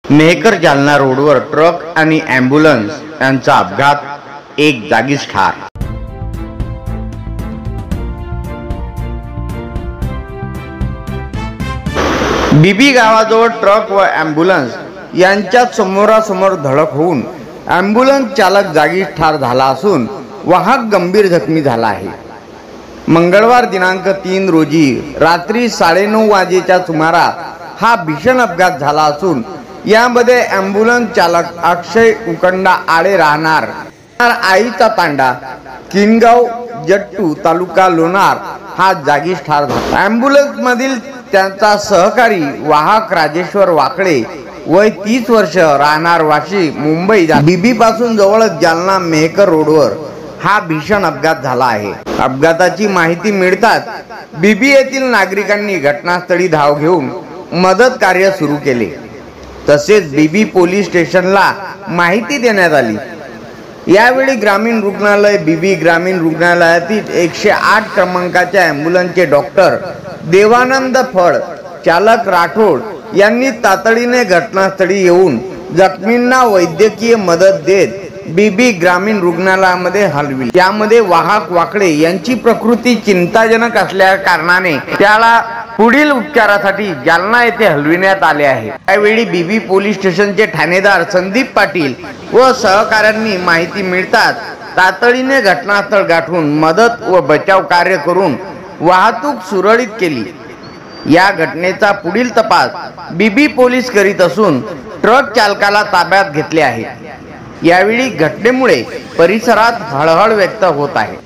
मेहकर जालना रोडवर ट्रक आणि ॲम्ब्युलन्स यांचा अपघात, एक जागीच ठार। बीबी गावाजवळ ट्रक व ॲम्ब्युलन्स यांच्यात समोरासमोर धडक होऊन ॲम्ब्युलन्स चालक जागीच ठार झाला असून वाहक गंभीर जखमी झाला आहे। मंगळवार दिनांक 3 रोजी रात्री 9:30 वाजेच्या सुमारास हा भीषण अपघात झाला असून यामध्ये ॲम्ब्युलन्स चालक अक्षय उकंडा आडे राहणार आईचा तांडा, किनगाव जट्टू, तालुका लोणार हा जागीच ठार झाला। ॲम्ब्युलन्स मधील त्यांचा सहकारी वाहक राजेश्वर वाकडे वय 30 वर्ष राहणार वाशी, मुंबई बीबी पासून जवळच जालना मेहकर रोडवर हा भीषण अपघात झाला आहे। अपघाताची माहिती मिळताच बीबी येथील नागरिकांनी घटनास्थळी धाव घेऊन मदत कार्य सुरू केले। तसेच बीबी पोलीस स्टेशनला माहिती देण्यात आली। यावेळी ग्रामीण रुग्णालय, बीबी ग्रामीण रुग्णालयातील 108 क्रमांकाच्या ॲम्ब्युलन्सचे डॉक्टर देवानंद फळ, चालक राठोड यांनी तातडीने घटनास्थळी येऊन जखमींना वैद्यकीय मदत देत बीबी ग्रामीण रुग्णालयामध्ये हलविले। त्यामध्ये वाहक वाकडे यांची प्रकृती चिंताजनक असल्या कारणाने त्याला पुढील उपचारासाठी जालना येथे हलविण्यात आले आहे। त्यावेळी बीबी पोलीस स्टेशनचे ठाणेदार संदीप पाटील व सहकाऱ्यांनी माहिती मिळताच तातडीने घटनास्थळ गाठून मदत व बचाव कार्य करून वाहतूक सुरळीत केली। या घटनेचा पुढील तपास बीबी पोलीस करीत असून ट्रक चालकाला ताब्यात घेतले आहे। यावेळी घटनेमुळे परिसरात हळहळ व्यक्त होत आहे।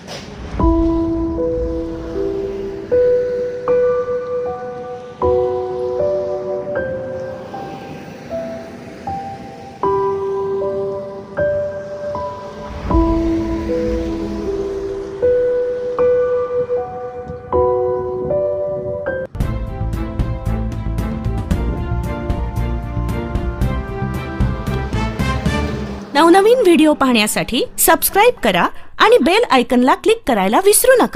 नवनवीन व्हिडिओ पाहण्यासाठी सबस्क्राइब करा आणि बेल आयकॉनला क्लिक करायला विसरू नका।